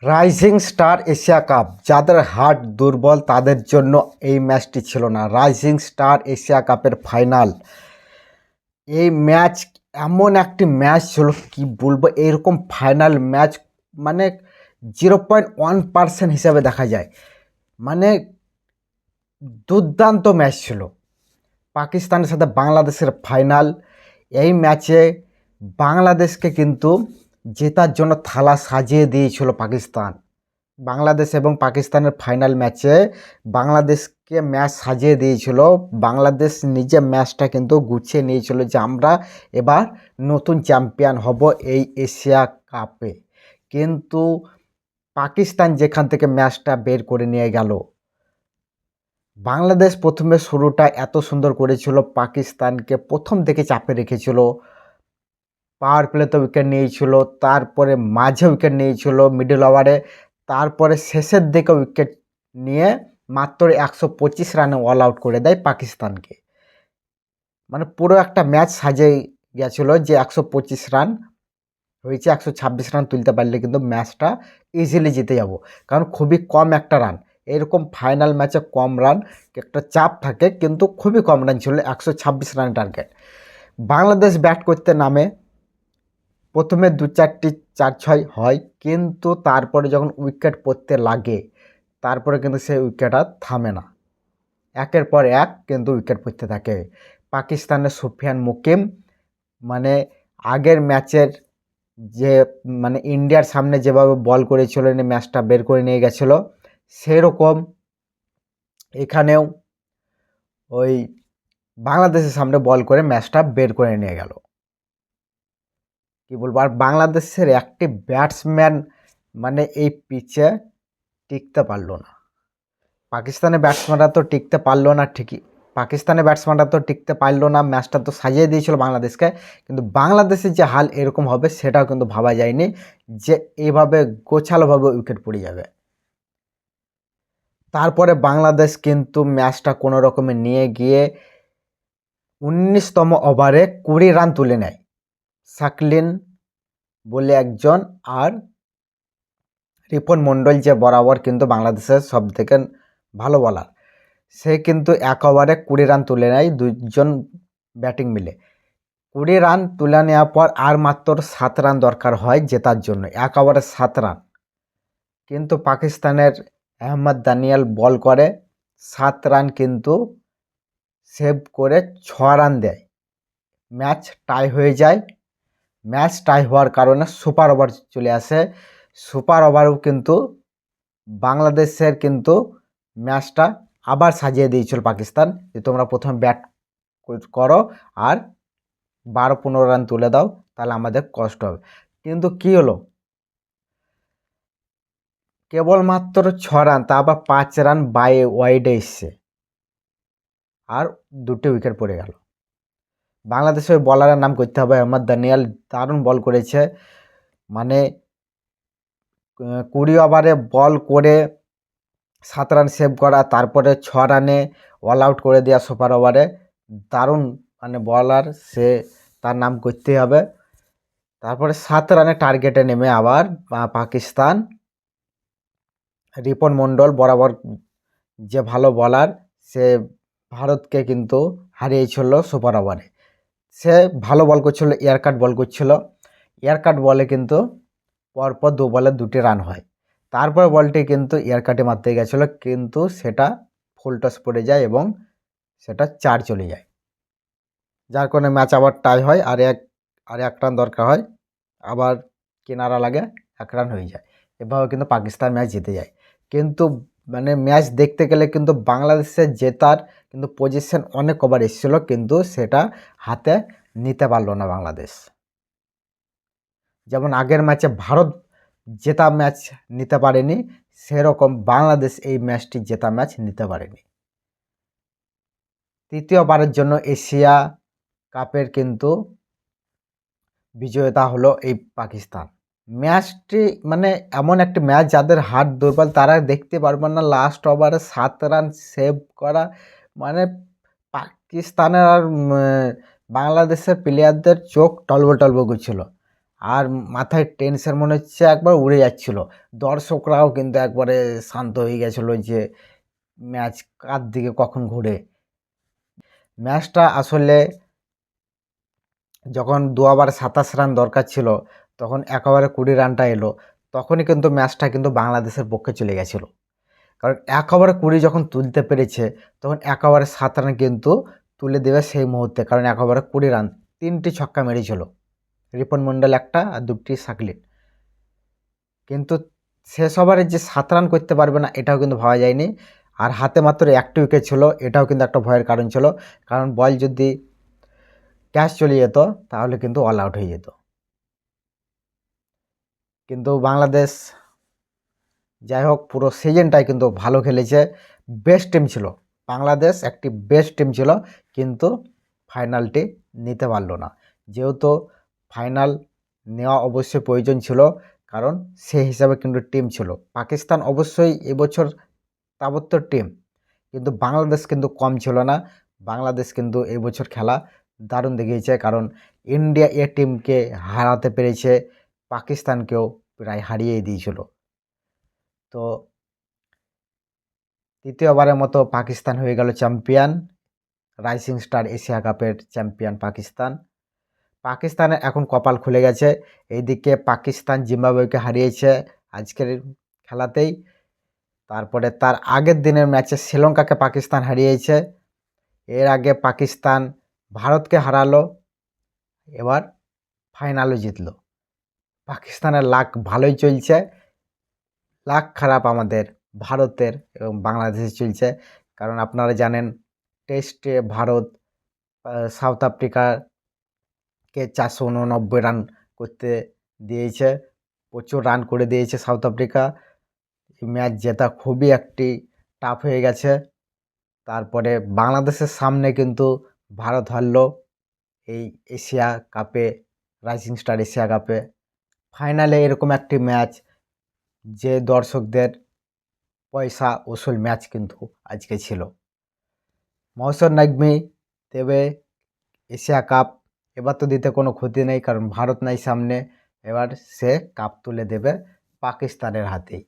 Rising star Asia cup, যাদের heart দুর্বল তাদের জন্য এই ম্যাচটি ছিল না। রাইজিং স্টার এশিয়া কাপের ফাইনাল, এই ম্যাচ এমন একটি ম্যাচ ছিল, কি বলবো, এইরকম ফাইনাল ম্যাচ মানে 0.1% হিসাবে দেখা যায়। মানে দুর্দান্ত ম্যাচ ছিল। পাকিস্তানের সাথে বাংলাদেশের ফাইনাল, এই ম্যাচে বাংলাদেশকে কিন্তু জেতার জন্য থালা সাজিয়ে দিয়েছিল পাকিস্তান। বাংলাদেশ এবং পাকিস্তানের ফাইনাল ম্যাচে বাংলাদেশকে ম্যাচ সাজিয়ে দিয়েছিল। বাংলাদেশ নিজে ম্যাচটা কিন্তু গুছিয়ে নিয়েছিল যে আমরা এবার নতুন চ্যাম্পিয়ন হব এই এশিয়া কাপে। কিন্তু পাকিস্তান যেখান থেকে ম্যাচটা বের করে নিয়ে গেল, বাংলাদেশ প্রথমে শুরুটা এত সুন্দর করেছিল, পাকিস্তানকে প্রথম থেকে চাপে রেখেছিল। পাওয়ার প্লেতে উইকেট নিয়েছিল, তারপরে মাঝে উইকেট নিয়েছিল মিডল ওভারে, তারপরে শেষের দিকে উইকেট নিয়ে মাত্র 125 রানে অল আউট করে দেয় পাকিস্তানকে। মানে পুরো একটা ম্যাচ সাজে গেছিলো যে 125 রান হয়েছে, 126 রান তুলতে পারলে কিন্তু ম্যাচটা ইজিলি জিতে যাব। কারণ খুবই কম একটা রান, এরকম ফাইনাল ম্যাচে কম রান একটা চাপ থাকে, কিন্তু খুবই কম রান ছিল, 126 রান টার্গেট। বাংলাদেশ ব্যাট করতে নামে, প্রথমে 2-4টি 4-6 হয়, কিন্তু তারপরে যখন উইকেট পড়তে লাগে, তারপরে কিন্তু সেই উইকেট আর থামে না, একের পর এক কিন্তু উইকেট পড়তে থাকে। পাকিস্তানের সুফিয়ান মুকিম মানে আগের ম্যাচের যে মানে ইন্ডিয়ার সামনে যেভাবে বল করেছিল, ম্যাচটা বের করে নিয়ে গেছিল, সেরকম এখানেও ওই বাংলাদেশের সামনে বল করে ম্যাচটা বের করে নিয়ে গেল। কি বলবো, আর বাংলাদেশের একটি ব্যাটসম্যান মানে এই পিচে টিকতে পারলো না। পাকিস্তানের ব্যাটসম্যানরা তো টিকতে পারলো না ঠিকই, ম্যাচটা তো সাজিয়ে দিয়েছিল বাংলাদেশকে, কিন্তু বাংলাদেশের যে হাল এরকম হবে সেটাও কিন্তু ভাবা যায়নি যে এইভাবে গোছালোভাবে উইকেট পড়ে যাবে। তারপরে বাংলাদেশ কিন্তু ম্যাচটা কোনো রকমে নিয়ে গিয়ে 19তম ওভারে 20 রান তুলে নেয় শাকলিন বলে একজন, আর রিপন মণ্ডল যে বরাবর কিন্তু বাংলাদেশের সব থেকে ভালো বলার, সে কিন্তু 1 ওভারে 20 রান তুলে নেয়, দুজন ব্যাটিং মিলে 20 রান তুলে নেওয়ার পর আর মাত্র 7 রান দরকার হয় জেতার জন্য, 1 ওভারে 7 রান। কিন্তু পাকিস্তানের আহমদ দানিয়াল বল করে 7 রান কিন্তু সেভ করে 6 রান দেয়, ম্যাচ টাই হয়ে যায়। ম্যাচ টাই হওয়ার কারণে সুপার ওভার চলে আসে। সুপার ওভারেও কিন্তু বাংলাদেশের কিন্তু ম্যাচটা আবার সাজিয়ে দিয়েছিল পাকিস্তান, যে তোমরা প্রথমে ব্যাট করো আর 12-15 রান তুলে দাও, তাহলে আমাদের কষ্ট হবে। কিন্তু কি হলো, কেবলমাত্র 6 রান, তা আবার 5 রান বাই ওয়াইডে এসছে, আর 2টি উইকেট পড়ে গেল। বাংলাদেশের বলারের নাম করতে হবে, আহমদ দানিয়াল দারুণ বল করেছে। মানে 20 ওভারে বল করে 7 রান সেভ করা, তারপরে 6 রানে অল আউট করে দেওয়া সুপার ওভারে, দারুণ মানে বলার, সে তার নাম করতেই হবে। তারপরে 7 রানে টার্গেটে নেমে আবার পাকিস্তান, রিপন মণ্ডল বরাবর যে ভালো বলার, সে ভারতকে কিন্তু হারিয়েছিল সুপার ওভারে। সে ভালো বল করছিল, এয়ারকাট বল করছিল, এয়ারকাট বলে কিন্তু পরপর 2 বলে 2টি রান হয়। তারপর বলটি কিন্তু এয়ারকাটে মারতে গেছিলো, কিন্তু সেটা ফুল টস পড়ে যায় এবং সেটা 4 চলে যায়, যার কারণে ম্যাচ আবার টাই হয়, আর এক রান দরকার হয়, আবার কিনারা লাগে, 1 রান হয়ে যায়। এভাবে কিন্তু পাকিস্তান ম্যাচ জিতে যায়। কিন্তু মানে ম্যাচ দেখতে গেলে কিন্তু বাংলাদেশের জেতার কিন্তু পজিশন অনেক ওভার এসেছিলো, কিন্তু সেটা হাতে নিতে পারলো না বাংলাদেশ। যেমন আগের ম্যাচে ভারত জেতা ম্যাচ নিতে পারেনি, সেরকম বাংলাদেশ এই ম্যাচটি জেতা ম্যাচ নিতে পারেনি। তৃতীয়বারের জন্য এশিয়া কাপের কিন্তু বিজয়তা হলো এই পাকিস্তান। ম্যাচটি মানে এমন একটি ম্যাচ, যাদের হার্ট দুর্বল তারা দেখতে পারবেন না লাস্ট ওভারে 7 রান সেভ করা, মানে পাকিস্তানের আর বাংলাদেশের প্লেয়ারদের চোখ টলবো টলবো করছিল। আর মাথায় টেনশন মনে হচ্ছে একবার উড়ে যাচ্ছিল। দর্শকরাও কিন্তু একবারে শান্ত হয়ে গেছিলো যে ম্যাচ কার দিকে কখন ঘুরে। ম্যাচটা আসলে যখন 2 ওভার 27 রান দরকার ছিল, তখন 1 ওভারে 20 রানটা এলো, তখনই কিন্তু ম্যাচটা কিন্তু বাংলাদেশের পক্ষে চলে গেছিলো। কারণ 1 ওভারে 20 যখন তুলতে পেরেছে, তখন 1 ওভারে 7 রান কিন্তু তুলে দেবে সেই মুহূর্তে। কারণ 1 ওভারে 20 রান, 3টি ছক্কা মেরেছিল। রিপন মণ্ডল একটা আর 2টি সাকলিন। কিন্তু শেষ ওভারে যে 7 রান করতে পারবে না, এটাও কিন্তু ভাবা যায়নি। আর হাতে মাত্র 1টি উইকেট ছিল, এটাও কিন্তু একটা ভয়ের কারণ ছিল। কারণ বল যদি ক্যাচ চলে যেত, তাহলে কিন্তু অল আউট হয়ে যেত। কিন্তু বাংলাদেশ যাই হোক পুরো সিজনটাই কিন্তু ভালো খেলেছে, বেস্ট টিম ছিল। বাংলাদেশ একটি বেস্ট টিম ছিল, কিন্তু ফাইনালটি নিতে পারলো না। যেহেতু ফাইনাল নেওয়া অবশ্যই প্রয়োজন ছিল, কারণ সেই হিসাবে কিন্তু টিম ছিল। পাকিস্তান অবশ্যই এবছর তাবত্য টিম, কিন্তু বাংলাদেশ কিন্তু কম ছিল না। বাংলাদেশ কিন্তু এবছর খেলা দারুণ দেখিয়েছে, কারণ ইন্ডিয়া এ টিমকে হারাতে পেরেছে, পাকিস্তানকেও প্রায় হারিয়ে দিয়েছিল। তো তৃতীয়বারের মতো পাকিস্তান হয়ে গেল চ্যাম্পিয়ন, রাইজিং স্টার এশিয়া কাপের চ্যাম্পিয়ন পাকিস্তান। পাকিস্তানের এখন কপাল খুলে গেছে। এইদিকে পাকিস্তান জিম্বাবুয়েকে হারিয়েছে আজকের খেলাতেই। তারপরে তার আগের দিনের ম্যাচে শ্রীলঙ্কাকে পাকিস্তান হারিয়েছে। এর আগে পাকিস্তান ভারতকে হারালো, এবার ফাইনালও জিতলো। পাকিস্তানের লাক ভালোই চলছে, লাক খারাপ আমাদের ভারতের এবং বাংলাদেশে চলছে। কারণ আপনারা জানেন টেস্টে ভারত সাউথ আফ্রিকাকে 489 রান করতে দিয়েছে, প্রচুর রান করে দিয়েছে সাউথ আফ্রিকা। ম্যাচ জেতা খুবই একটি টাফ হয়ে গেছে। তারপরে বাংলাদেশের সামনে কিন্তু ভারত হারলো এই এশিয়া কাপে, রাইজিং স্টার এশিয়া কাপে। ফাইনালে এরকম একটি ম্যাচ, যে দর্শকদের পয়সা উসুল ম্যাচ কিন্তু আজকে ছিল। মহসন নাকভি দেবে এশিয়া কাপ, এবার তো দিতে কোনো ক্ষতি নেই, কারণ ভারত নাই সামনে। এবার সে কাপ তুলে দেবে পাকিস্তানের হাতেই।